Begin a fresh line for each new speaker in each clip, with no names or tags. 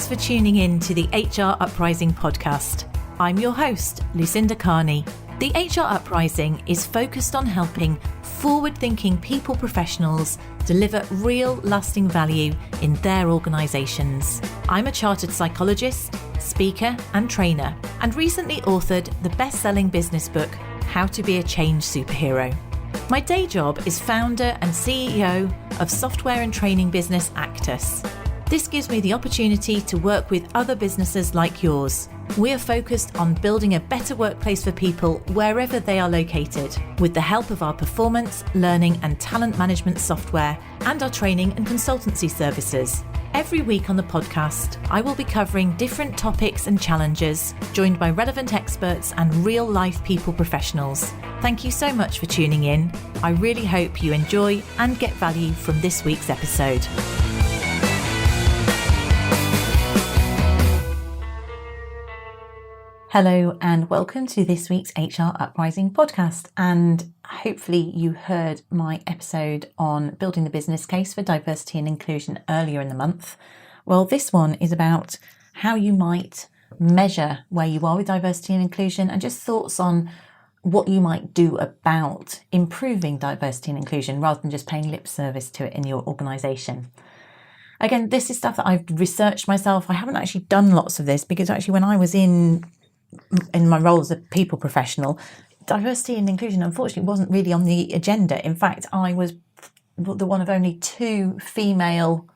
Thanks for tuning in to the HR Uprising podcast. I'm your host, Lucinda. The HR Uprising is focused on helping forward-thinking people professionals deliver real lasting value in their organisations. I'm a chartered psychologist, speaker and trainer, and recently authored the best-selling business book, How to Be a Change Superhero. My day job is founder and CEO of software and training business Actus. This gives me the opportunity to work with other businesses like yours. We are focused on building a better workplace for people wherever they are located, with the help of our performance, learning and talent management software and our training and consultancy services. Every week on the podcast, I will be covering different topics and challenges, joined by relevant experts and real-life people professionals. Thank you so much for tuning in. I really hope you enjoy and get value from this week's episode. Hello and welcome to this week's HR Uprising podcast, and hopefully you heard my episode on building the business case for diversity and inclusion earlier in the month. Well, this one is about how you might measure where you are with diversity and inclusion and just thoughts on what you might do about improving diversity and inclusion rather than just paying lip service to it in your organisation. Again, this is stuff that I've researched myself. I haven't actually done lots of this because actually when I was in my role as a people professional, diversity and inclusion unfortunately wasn't really on the agenda. In fact, I was the one of only two female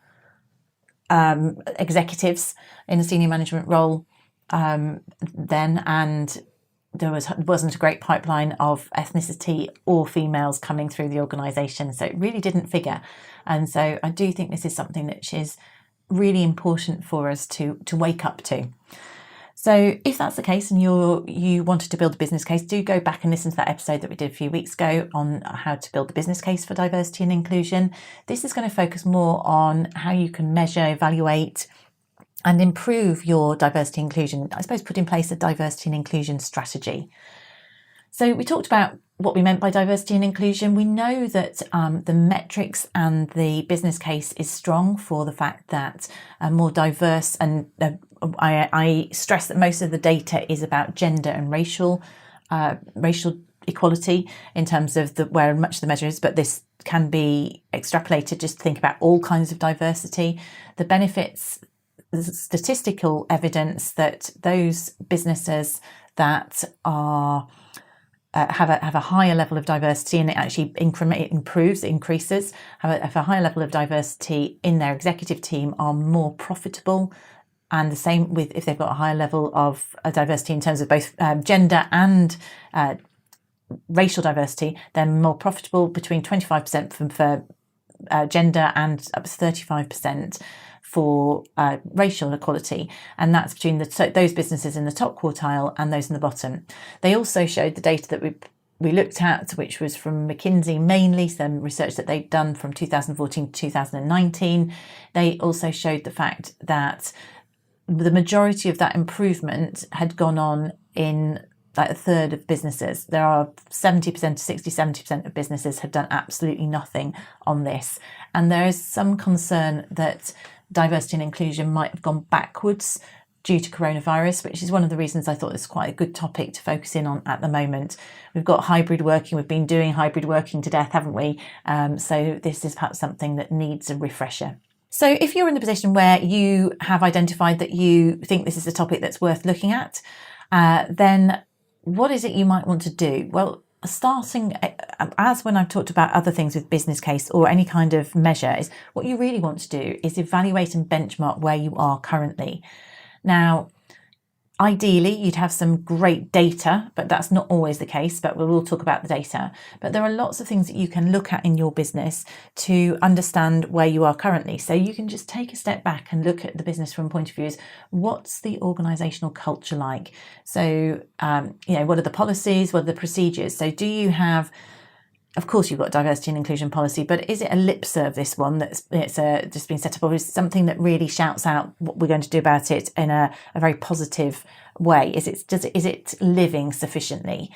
executives in a senior management role then, and there wasn't a great pipeline of ethnicity or females coming through the organisation, so it really didn't figure. And so I do think this is something that is really important for us to wake up to. So if that's the case and you wanted to build a business case, do go back and listen to that episode that we did a few weeks ago on how to build the business case for diversity and inclusion. This is going to focus more on how you can measure, evaluate and improve your diversity and inclusion. I suppose put in place a diversity and inclusion strategy. So we talked about what we meant by diversity and inclusion. We know that the metrics and the business case is strong for the fact that more diverse, and I stress that most of the data is about gender and racial equality in terms of where much of the measure is, but this can be extrapolated just to think about all kinds of diversity. The benefits, the statistical evidence that those businesses that are have a higher level of diversity, and it actually increases, have a higher level of diversity in their executive team, are more profitable. And the same with if they've got a higher level of diversity in terms of both gender and racial diversity, they're more profitable, between 25% for gender and up to 35% for racial equality, and that's between those businesses in the top quartile and those in the bottom. They also showed the data that we looked at, which was from McKinsey mainly, some research that they'd done from 2014 to 2019. They also showed the fact that the majority of that improvement had gone on in like a third of businesses. There are 70% to 70% of businesses have done absolutely nothing on this. And there is some concern that diversity and inclusion might have gone backwards due to coronavirus, which is one of the reasons I thought this is quite a good topic to focus in on at the moment. We've got hybrid working. We've been doing hybrid working to death, haven't we? So this is perhaps something that needs a refresher. So if you're in the position where you have identified that you think this is a topic that's worth looking at, then what is it you might want to do? Well, starting as when I've talked about other things with business case or any kind of measure, is what you really want to do is evaluate and benchmark where you are currently. Now, ideally, you'd have some great data, but that's not always the case, but we'll talk about the data. But there are lots of things that you can look at in your business to understand where you are currently. So you can just take a step back and look at the business from a point of view is, what's the organisational culture like? So, what are the policies? What are the procedures? So do you have, of course, you've got diversity and inclusion policy, but is it a lip serve, this one, that's just been set up, or is it something that really shouts out what we're going to do about it in a very positive way? Is it living sufficiently?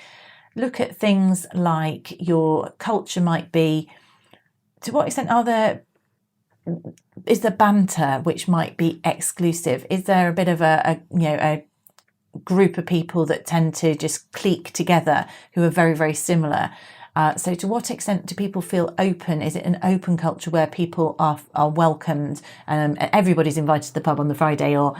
Look at things like your culture might be, to what extent are there is there banter which might be exclusive? Is there a bit of a group of people that tend to just clique together who are very, very similar? So to what extent do people feel open? Is it an open culture where people are welcomed and everybody's invited to the pub on the Friday, or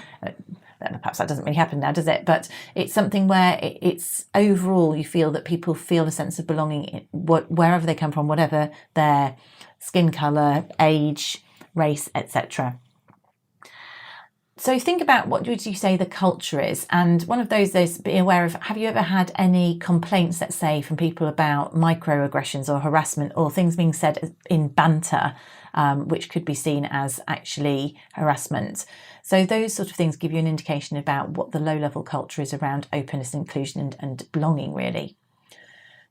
perhaps that doesn't really happen now, does it? But it's something where it's overall you feel that people feel a sense of belonging wherever they come from, whatever their skin colour, age, race, etc. So think about what would you say the culture is, and one of those is be aware of, have you ever had any complaints, let's say, from people about microaggressions or harassment or things being said in banter, which could be seen as actually harassment. So those sort of things give you an indication about what the low-level culture is around openness, inclusion and belonging, really.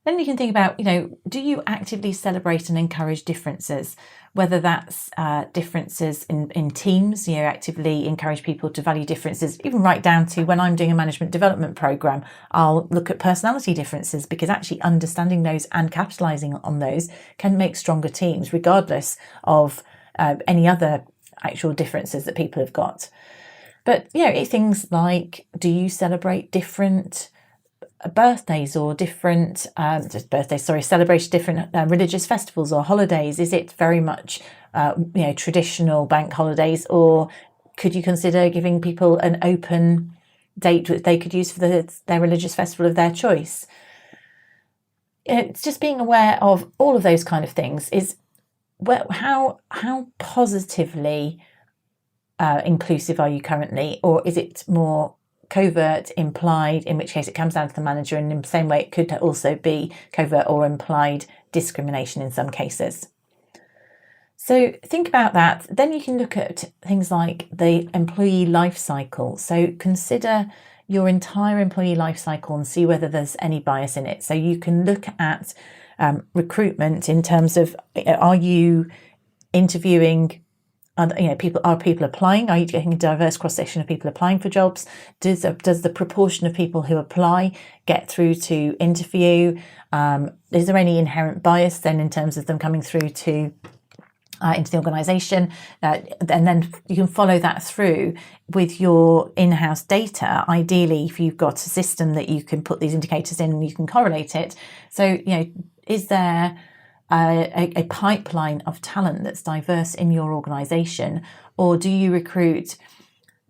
Then you can think about, do you actively celebrate and encourage differences? Whether that's differences in teams, actively encourage people to value differences, even right down to when I'm doing a management development program, I'll look at personality differences, because actually understanding those and capitalising on those can make stronger teams, regardless of any other actual differences that people have got. But, things like, do you celebrate different birthdays or different celebrate different religious festivals or holidays? Is it very much traditional bank holidays, or could you consider giving people an open date that they could use for their religious festival of their choice? It's just being aware of all of those kind of things. Is how positively inclusive are you currently, or is it more covert, implied, in which case it comes down to the manager, and in the same way it could also be covert or implied discrimination in some cases. So think about that. Then you can look at things like the employee life cycle. So consider your entire employee life cycle and see whether there's any bias in it. So you can look at recruitment in terms of, are you interviewing people applying? Are you getting a diverse cross-section of people applying for jobs? Does the proportion of people who apply get through to interview? Is there any inherent bias then in terms of them coming through to into the organisation? And then you can follow that through with your in-house data. Ideally, if you've got a system that you can put these indicators in and you can correlate it. So, is there a pipeline of talent that's diverse in your organisation, or do you recruit,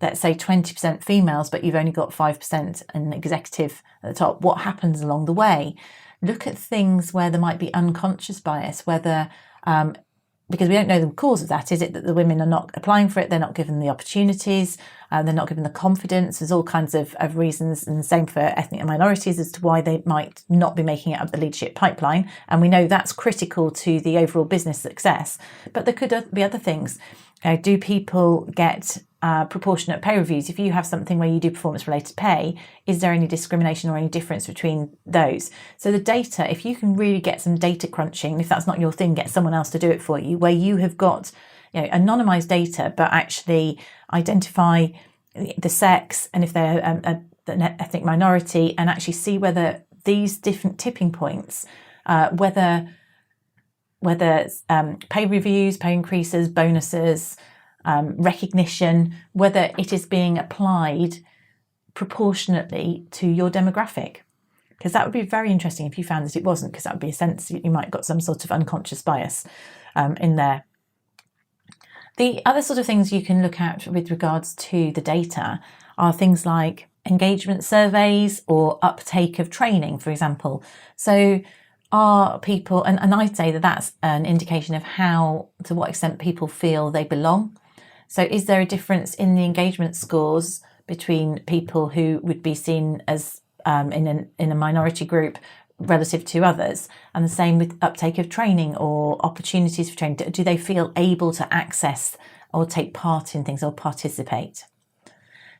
let's say, 20% females, but you've only got 5% an executive at the top? What happens along the way? Look at things where there might be unconscious bias, whether because we don't know the cause of that. Is it that the women are not applying for it? They're not given the opportunities. They're not given the confidence. There's all kinds of reasons, and the same for ethnic minorities as to why they might not be making it up the leadership pipeline. And we know that's critical to the overall business success. But there could be other things. Do people get proportionate pay reviews? If you have something where you do performance-related pay, is there any discrimination or any difference between those? So the data, if you can really get some data crunching, if that's not your thing, get someone else to do it for you, where you have got anonymized data, but actually identify the sex and if they're an ethnic minority, and actually see whether these different tipping points, whether pay reviews, pay increases, bonuses, recognition, whether it is being applied proportionately to your demographic. Because that would be very interesting if you found that it wasn't, because that would be a sense that you might have got some sort of unconscious bias in there. The other sort of things you can look at with regards to the data are things like engagement surveys or uptake of training, for example. So are people, and I'd say that that's an indication of to what extent people feel they belong. So is there a difference in the engagement scores between people who would be seen as in a minority group relative to others? And the same with uptake of training or opportunities for training. Do they feel able to access or take part in things or participate?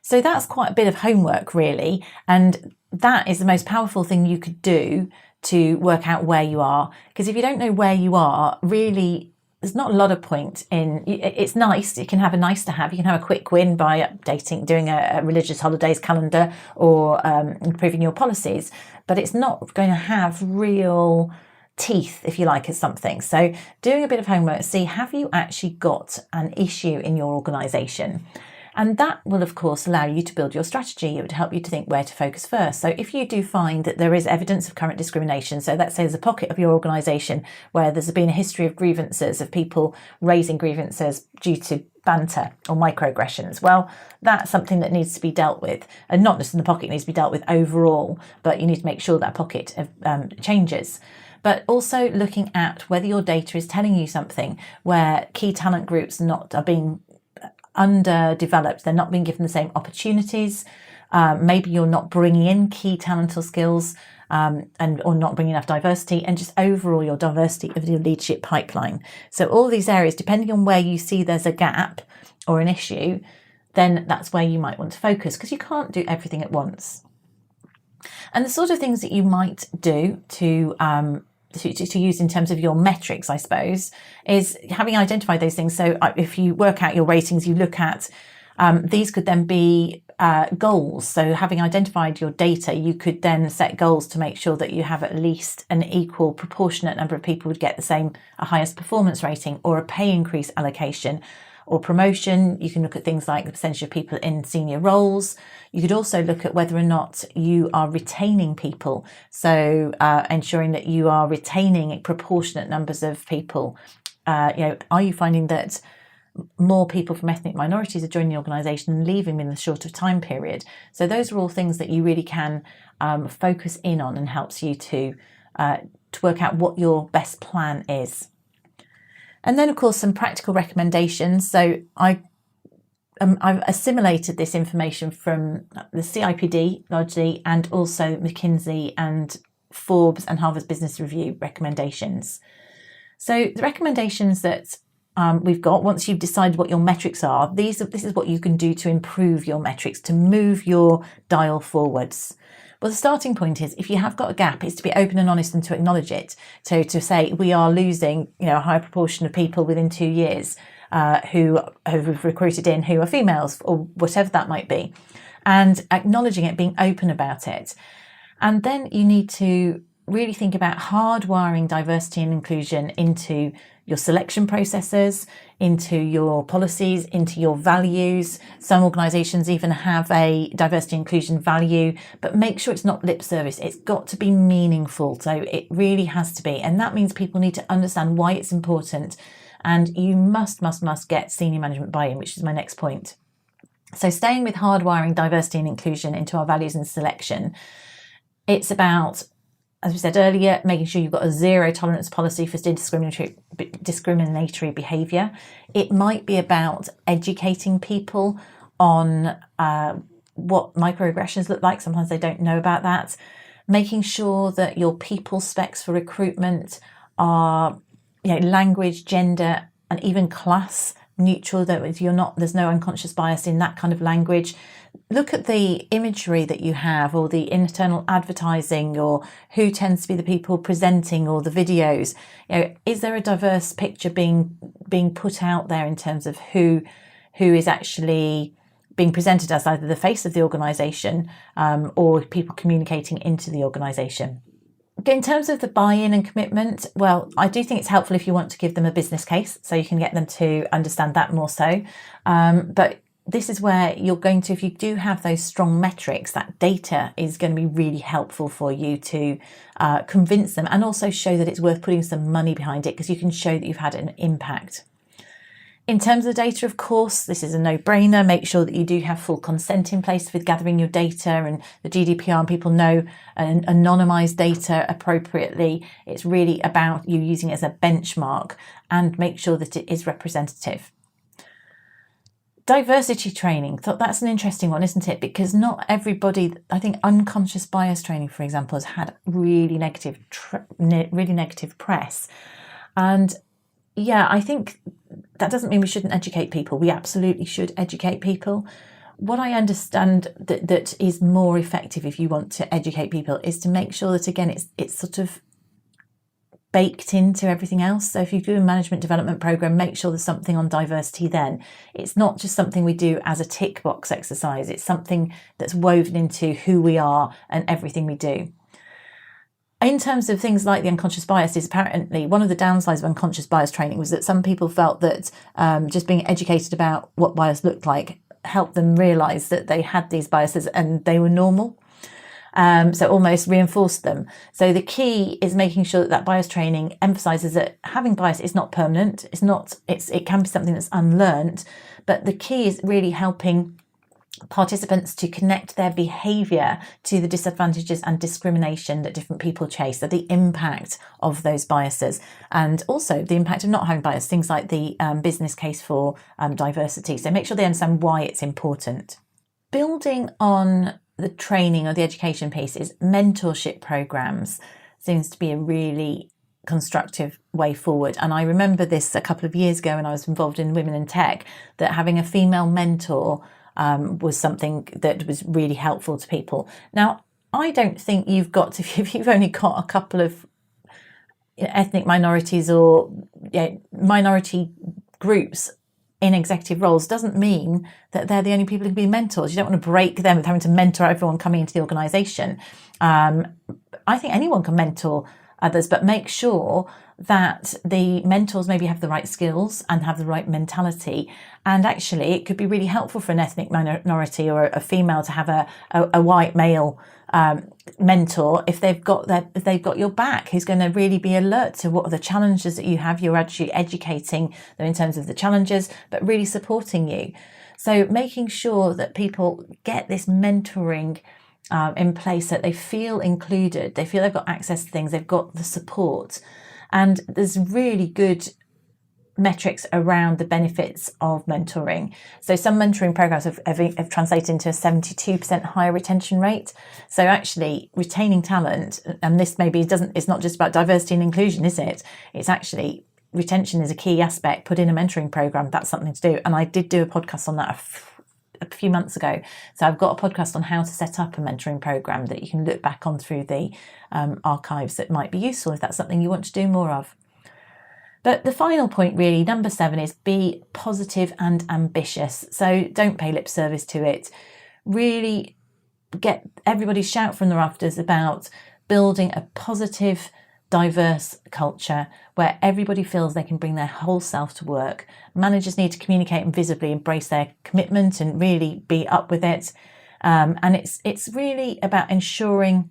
So that's quite a bit of homework, really. And that is the most powerful thing you could do to work out where you are. Because if you don't know where you are, really, there's not a lot of point in, it's nice, you can have a nice to have, you can have a quick win by doing a religious holidays calendar or improving your policies, but it's not going to have real teeth, if you like, as something. So doing a bit of homework, see, have you actually got an issue in your organisation? And that will, of course, allow you to build your strategy. It would help you to think where to focus first. So if you do find that there is evidence of current discrimination, so let's say there's a pocket of your organisation where there's been a history of grievances, of people raising grievances due to banter or microaggressions, well, that's something that needs to be dealt with. And not just in the pocket, it needs to be dealt with overall, but you need to make sure that pocket changes. But also looking at whether your data is telling you something where key talent groups are being underdeveloped, they're not being given the same opportunities. Maybe you're not bringing in key talent or skills, or not bringing enough diversity, and just overall your diversity of your leadership pipeline. So all these areas, depending on where you see there's a gap or an issue, then that's where you might want to focus, because you can't do everything at once. And the sort of things that you might do to use in terms of your metrics, I suppose, is having identified those things. So if you work out your ratings, you look at these could then be goals. So having identified your data, you could then set goals to make sure that you have at least an equal proportionate number of people would get the same, a highest performance rating, or a pay increase allocation or promotion. You can look at things like the percentage of people in senior roles. You could also look at whether or not you are retaining people. So ensuring that you are retaining proportionate numbers of people. Are you finding that more people from ethnic minorities are joining the organisation and leaving in a shorter time period? So those are all things that you really can focus in on, and helps you to work out what your best plan is. And then, of course, some practical recommendations. So I've assimilated this information from the CIPD largely, and also McKinsey and Forbes and Harvard Business Review recommendations. So the recommendations that we've got, once you've decided what your metrics are, this is what you can do to improve your metrics, to move your dial forwards. Well, the starting point is, if you have got a gap, is to be open and honest and to acknowledge it. So to say we are losing, a high proportion of people within 2 years who have recruited in who are females, or whatever that might be, and acknowledging it, being open about it. And then you need to really think about hardwiring diversity and inclusion into your selection processes, into your policies, into your values. Some organisations even have a diversity inclusion value, but make sure it's not lip service. It's got to be meaningful. So it really has to be. And that means people need to understand why it's important. And you must get senior management buy-in, which is my next point. So staying with hardwiring diversity and inclusion into our values and selection, it's about, as we said earlier, making sure you've got a zero tolerance policy for discriminatory behaviour. It might be about educating people on what microaggressions look like. Sometimes they don't know about that. Making sure that your people specs for recruitment are, language, gender, and even class neutral. That there's no unconscious bias in that kind of language. Look at the imagery that you have, or the internal advertising, or who tends to be the people presenting, or the videos. Is there a diverse picture being put out there in terms of who is actually being presented as either the face of the organisation or people communicating into the organisation? In terms of the buy-in and commitment, well, I do think it's helpful if you want to give them a business case, so you can get them to understand that more so. But this is where you're going to, if you do have those strong metrics, that data is going to be really helpful for you to convince them, and also show that it's worth putting some money behind it, because you can show that you've had an impact. In terms of the data, of course, this is a no-brainer. Make sure that you do have full consent in place with gathering your data, and the GDPR, and people know and anonymise data appropriately. It's really about you using it as a benchmark, and make sure that it is representative. Diversity training, thought that's an interesting one, isn't it? Because not everybody, I think unconscious bias training, for example, has had really negative press. And yeah, I think that doesn't mean we shouldn't educate people. We absolutely should educate people. What I understand that is more effective if you want to educate people is to make sure that, again, it's sort of baked into everything else. So if you do a management development program, make sure there's something on diversity then. It's not just something we do as a tick box exercise. It's something that's woven into who we are and everything we do. In terms of things like the unconscious biases, apparently one of the downsides of unconscious bias training was that some people felt that just being educated about what bias looked like helped them realise that they had these biases and they were normal. So almost reinforced them. So the key is making sure that bias training emphasises that having bias is not permanent. It can be something that's unlearned, but the key is really helping participants to connect their behaviour to the disadvantages and discrimination that different people chase, so the impact of those biases, and also the impact of not having bias, things like the business case for diversity. So make sure they understand why it's important. Building on the training or the education piece is mentorship programs seems to be a really constructive way forward. And I remember this a couple of years ago when I was involved in Women in Tech, that having a female mentor was something that was really helpful to people. Now, I don't think you've got to, if you've only got a couple of ethnic minorities or minority groups in executive roles, doesn't mean that they're the only people who can be mentors. You don't want to break them with having to mentor everyone coming into the organisation. I think anyone can mentor others, but make sure that the mentors maybe have the right skills and have the right mentality. And actually, it could be really helpful for an ethnic minority or a female to have a white male mentor if they've got your back, who's going to really be alert to what are the challenges that you have. You're actually educating them in terms of the challenges, but really supporting you. So making sure that people get this mentoring in place, that they feel included, they feel they've got access to things, they've got the support. And there's really good metrics around the benefits of mentoring. So some mentoring programs have translated into a 72% higher retention rate. So actually retaining talent, and this maybe it's not just about diversity and inclusion, is it? It's actually retention is a key aspect. Put in a mentoring program, that's something to do. And I did do a podcast on that a few months ago. So I've got a podcast on how to set up a mentoring program that you can look back on through the archives that might be useful if that's something you want to do more of. But the final point, really, number 7, is be positive and ambitious. So don't pay lip service to it. Really get everybody shout from the rafters about building a positive, diverse culture where everybody feels they can bring their whole self to work. Managers need to communicate and visibly embrace their commitment and really be up with it. And it's really about ensuring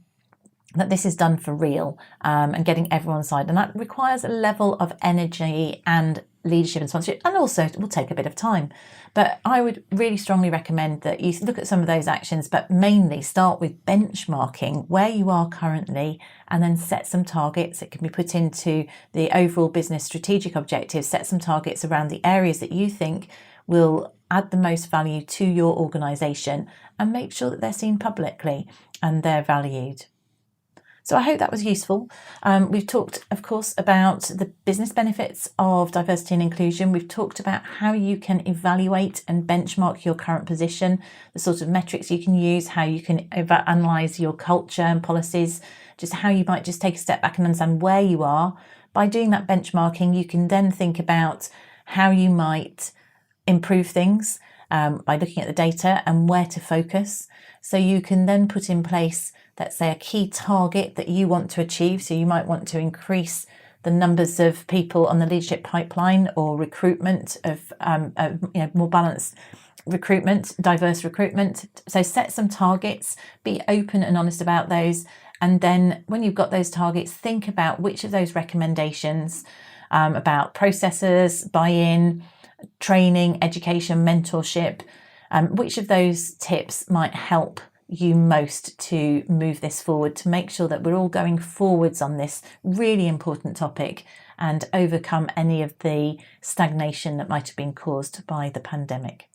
that this is done for real and getting everyone on side. And that requires a level of energy and leadership and sponsorship, and also it will take a bit of time. But I would really strongly recommend that you look at some of those actions, but mainly start with benchmarking where you are currently and then set some targets. It can be put into the overall business strategic objectives, set some targets around the areas that you think will add the most value to your organisation, and make sure that they're seen publicly and they're valued. So I hope that was useful. We've talked, of course, about the business benefits of diversity and inclusion. We've talked about how you can evaluate and benchmark your current position, the sort of metrics you can use, how you can analyse your culture and policies, just how you might just take a step back and understand where you are. By doing that benchmarking, you can then think about how you might improve things by looking at the data and where to focus. So you can then put in place, let's say, a key target that you want to achieve. So you might want to increase the numbers of people on the leadership pipeline, or recruitment of more balanced recruitment, diverse recruitment. So set some targets, be open and honest about those. And then when you've got those targets, think about which of those recommendations about processes, buy-in, training, education, mentorship, which of those tips might help you most to move this forward, to make sure that we're all going forwards on this really important topic and overcome any of the stagnation that might have been caused by the pandemic.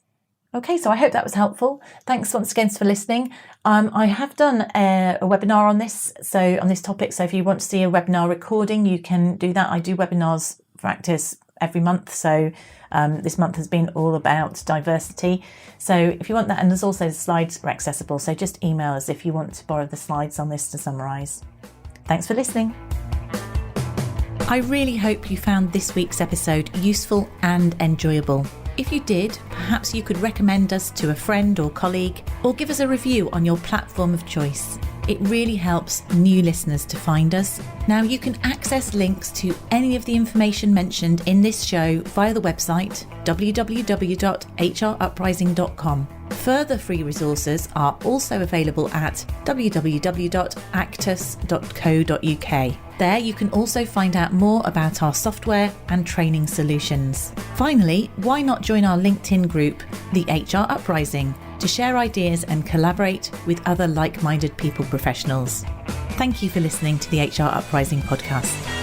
Okay, so I hope that was helpful. Thanks once again for listening. I have done a webinar on this topic. So if you want to see a webinar recording, you can do that. I do webinars for Actus every month. So this month has been all about diversity. So if you want that, and there's also the slides are accessible. So just email us if you want to borrow the slides on this to summarise. Thanks for listening. I really hope you found this week's episode useful and enjoyable. If you did, perhaps you could recommend us to a friend or colleague, or give us a review on your platform of choice. It really helps new listeners to find us. Now, you can access links to any of the information mentioned in this show via the website www.hruprising.com. Further free resources are also available at www.actus.co.uk. There you can also find out more about our software and training solutions. Finally, why not join our LinkedIn group, the HR Uprising, to share ideas and collaborate with other like-minded people professionals. Thank you for listening to the HR Uprising podcast.